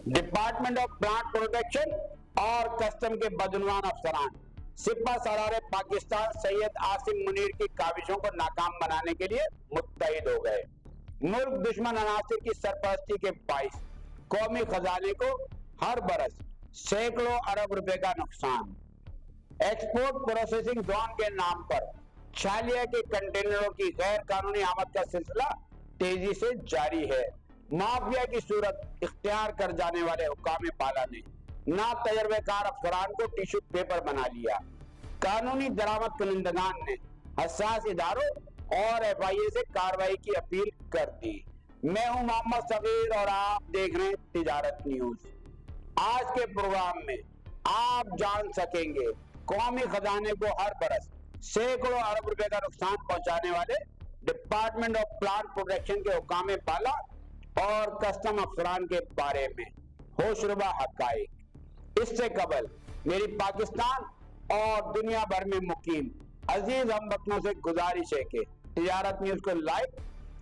Department of plant protection और custom के बदनवान अफसरान सिपा सरारे पाकिस्तान सैयद आसिम मुनीर की काविशों को नाकाम बनाने के लिए मुत्तहिद हो गए। मुल्क दुश्मन अनासिर की सरपरस्ती के बाइस कौमी खजाने को हर बरस सैकड़ों अरब रुपए का नुकसान। एक्सपोर्ट प्रोसेसिंग जोन के नाम पर छालिया के कंटेनरों की गैर कानूनी आमद का सिलसिला तेजी से जारी है। माफिया की सूरत इख्तियार कर जाने वाले हुक्काम बाला ने ना तजर्बेकार अफसरान को टिश्यू पेपर बना लिया। कानूनी दरामद कुनिंदगान ने हसास इदारों और FIA से कार्रवाई की अपील कर दी। मैं हूं मोहम्मद सगीर और आप देख रहे हैं तिजारत न्यूज। आज के प्रोग्राम में आप जान सकेंगे कौमी खजाने को हर बरस सैकड़ों अरब रुपए का नुकसान पहुंचाने वाले डिपार्टमेंट ऑफ प्लांट प्रोटेक्शन के हुक्काम बाला और कस्टम अफसरान के बारे में होशरुबा हकाइक। इससे कबल मेरी पाकिस्तान और दुनिया भर में मुकीम अजीज हमवतनों से गुजारिश है कि तिजारत न्यूज को लाइक,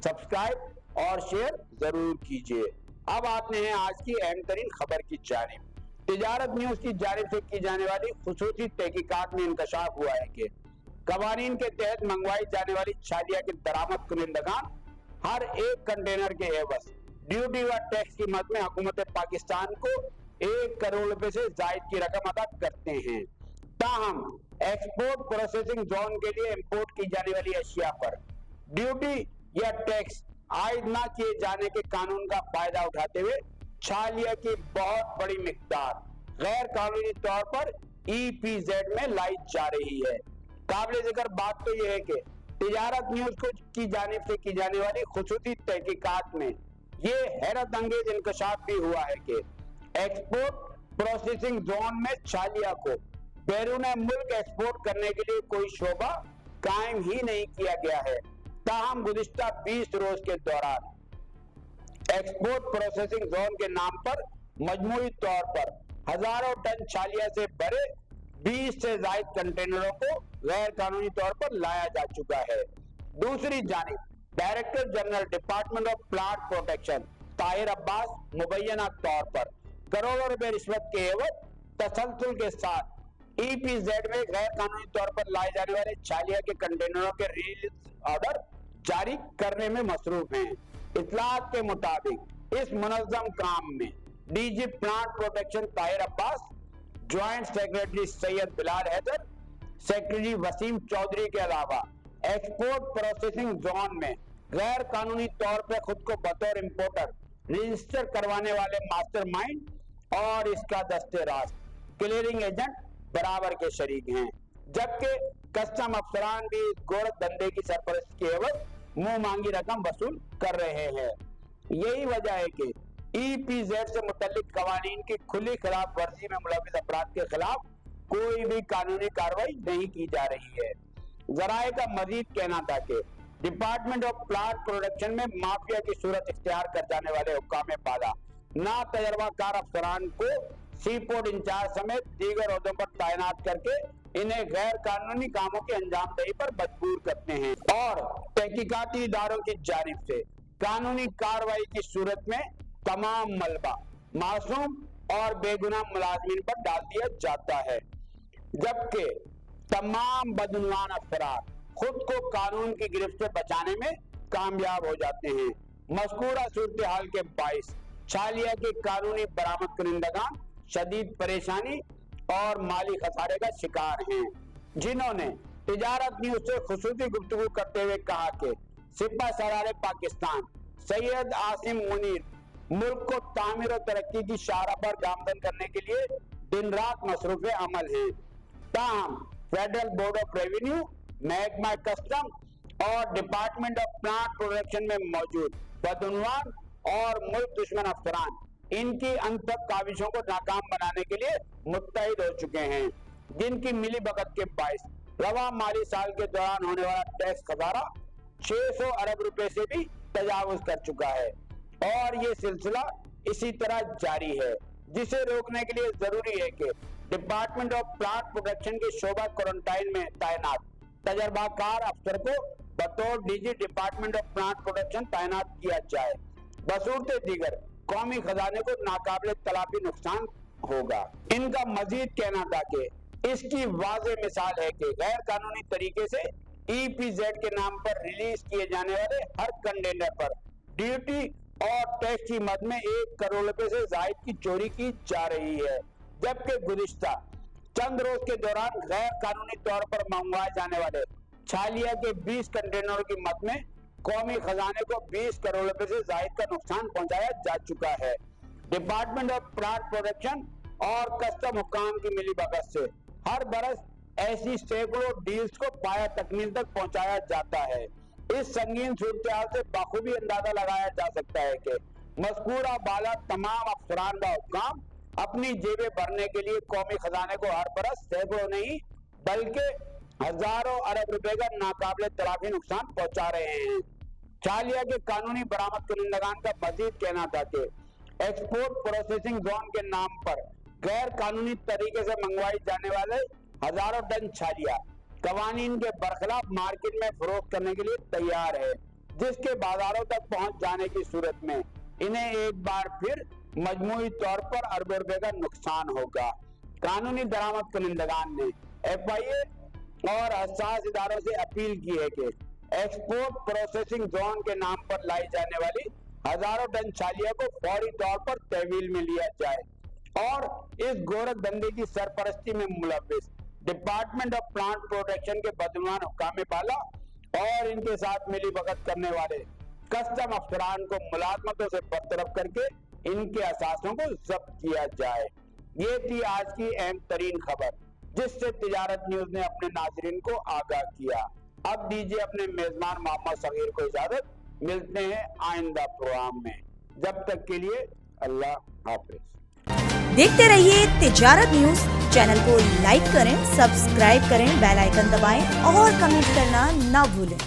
सब्सक्राइब और शेयर जरूर कीजिए। अब आते हैं आज की अहम तरीन खबर की जानिब। तिजारत न्यूज की जानिब से की जाने वाली खुसूसी तहकीकात में इंकशाफ हुआ है कि कवानीन के तहत मंगवाई जाने वाली छालिया के दरामद कुनिंदगान हर एक कंटेनर के एवज ड्यूटी व टैक्स की मद में हुकूमत पाकिस्तान को 1 करोड़ रुपए से जायद की रकम अदा करते हैं। ताहम एक्सपोर्ट प्रोसेसिंग जोन के लिए इंपोर्ट की जाने वाली अशिया पर ड्यूटी या टैक्स आयद न किए जाने के कानून का फायदा उठाते हुए छालिया की बहुत बड़ी मिकदार गैर कानूनी तौर पर EPZ में लाई जा रही है। काबिल जिक्र बात तो यह है कि तिजारत न्यूज को की जानिब से की जाने वाली खुसूसी तहकीकात में ये हैरत अंगेज इंकशाफ भी हुआ है कि एक्सपोर्ट प्रोसेसिंग जोन में छालिया को बैरून मुल्क एक्सपोर्ट करने के लिए कोई शोबा कायम ही नहीं किया गया है। ताहम गुज़िश्ता 20 रोज के दौरान एक्सपोर्ट प्रोसेसिंग जोन के नाम पर मजमूई तौर पर हजारों टन छालिया से भरे 20 से ज्यादा कंटेनरों को गैर कानूनी तौर पर लाया जा चुका है। दूसरी जानिब director general department of plant protection Tahir Abbas मुबैना तौर पर करोड़ों रुपए रिश्वत के एवज तसलसल के साथ EPZ में गैर कानूनी तौर पर लाए जाने वाले छालिया के कंटेनरों के रिलीज ऑर्डर जारी करने में मसरूफ हैं। इतलात के मुताबिक इस मुनज़्ज़म काम में DG plant protection Tahir Abbas, joint secretary Syed Bilal Haider, secretary Waseem Chaudhry के अलावा एक्सपोर्ट प्रोसेसिंग जोन में गैर कानूनी तौर पर खुद को बतौर इंपोर्टर रजिस्टर करवाने वाले मास्टरमाइंड और इसका दस्ते राज क्लियरिंग एजेंट बराबर के शरीक हैं। जबकि कस्टम अफसरान भी गोरख धंधे की सरपरस्ती के एवज मुंह मांगी रकम वसूल कर रहे हैं। यही वजह है कि EPZ से मुतल्लिक कवानीन की खुली खिलाफ वर्जी में मुलविस अफराद के खिलाफ कोई भी कानूनी कार्रवाई नहीं की जा रही है। जराए का मजीद कहना था कि डिपार्टमेंट ऑफ प्लांट प्रोडक्शन में माफिया की सूरत इख्तियार कर जाने वाले हुक्काम बाला ना तजर्बाकार अफसरान को सी पोर्ट इंचार्ज समेत दीगर ओहदों पर तैनात करके इन्हें गैर कानूनी कामों की अंजामदही पर मजबूर करते हैं और तहकीकाती इदारों की जानिब से कानूनी कार्रवाई की सूरत में तमाम मलबा मासूम और बेगुनाह मुलाजमीन पर डाल दिया जाता है, जबकि तमाम बदनवान अफसरान खुद को कानून की गिरफ्त से बचाने में कामयाब हो जाते हैं। मज़कूरा सूरत हाल के बाइस छालिया के कानूनी बरामद कुनिंदगान शदीद परेशानी और माली खसारे का शिकार हैं, जिन्होंने तिजारत न्यूज से खुसूसी गुफ्तगू करते हुए कहा कि सिपा सरारे पाकिस्तान सैयद आसिम मुनीर मुल्क को तामीर और तरक्की की शाहराह पर गामजन करने के लिए दिन रात मसरूफ अमल हैं। ताहम फेडरल बोर्ड ऑफ रेवेन्यू, महकमा कस्टम और डिपार्टमेंट ऑफ प्लांट प्रोटेक्शन में मौजूद बदनवान और मुल्क दुश्मन अफसरान इनकी अंतक काविशों को नाकाम बनाने के लिए मुत्तहिद हो चुके हैं, जिनकी मिली भगत के बाइस रवा माली साल के दौरान होने वाला टैक्स खजाना 600 अरब रुपए से भी तजावुज कर चुका है और ये सिलसिला इसी तरह जारी है, जिसे रोकने के लिए जरूरी है कि डिपार्टमेंट ऑफ प्लांट प्रोटेक्शन के शोबा क्वारंटाइन में तैनात तजर्बाकार अफसर को बतौर DG department of plant protection तैनात किया जाए। बसूरत दीगर कौमी खजाने को नाकाबिले तलाफी नुकसान होगा। इनका मजीद कहना था कि इसकी वाज़ेह मिसाल है कि गैर कानूनी तरीके से EPZ के नाम पर रिलीज किए जाने वाले हर कंटेनर पर ड्यूटी और टैक्स की मद में 1 करोड़ रुपए से जायद की चोरी की जा रही है, जबकि गुज़िश्ता चंद रोज के दौरान गैर कानूनी तौर पर मंगवाए जाने वाले छालिया के 20 कंटेनरों की मद में कौमी खजाने को 20 करोड़ रुपए से जायद का नुकसान पहुंचाया जा चुका है। डिपार्टमेंट ऑफ प्लांट प्रोटेक्शन और कस्टम हुक्काम की मिलीभगत से हर बरस ऐसी सैकड़ों डील्स को पाया तकमील तक पहुंचाया जाता है। इस संगीन सूरत-ए-हाल से बखूबी अंदाजा लगाया जा सकता है कि मज़कूरा बाला तमाम अफसरान व हुक्काम अपनी जेबें भरने के लिए कौमी खजाने को हर बरस सैकड़ों नहीं बल्कि हजारों अरब रुपए का नाकाबिले तलाफी नुकसान पहुंचा रहे हैं। छालिया के कानूनी बरामद कुनिंदगान का मजीद कहना था कि एक्सपोर्ट प्रोसेसिंग जोन के नाम पर गैर कानूनी तरीके से मंगवाई जाने वाले हजारों टन छालिया कवानीन के बरखिलाफ मार्केट में फरोख्त करने के लिए तैयार है, जिसके बाजारों तक पहुंच जाने की सूरत में इन्हें एक बार फिर मजमूई तौर पर अरबों रुपए का नुकसान होगा। कानूनी दरामद कुनिंदगान ने FIA और हसास इदारों से अपील की है कि एक्सपोर्ट प्रोसेसिंग जोन के नाम पर लाई जाने वाली हजारों टन छालिया को फौरी तौर पर तहवील में लिया जाए और इस गोरख धंधे की सरपरस्ती में मुलव्विस डिपार्टमेंट ऑफ प्लांट प्रोटेक्शन के बदनवान हुक्काम बाला और इनके साथ मिली भगत करने वाले कस्टम अफसरान को मुलाजमतों से बरतरफ करके इनके असासों को जब्त किया जाए। ये थी आज की अहम तरीन खबर जिससे तिजारत न्यूज ने अपने नाजरीन को आगाह किया। अब दीजिए अपने मेजबान मोहम्मद सगीर को इजाजत, मिलते हैं आइंदा प्रोग्राम में। जब तक के लिए अल्लाह हाफिज। देखते रहिए तिजारत न्यूज। चैनल को लाइक करें, सब्सक्राइब करें, बेल आइकन दबाएं और कमेंट करना ना भूलें।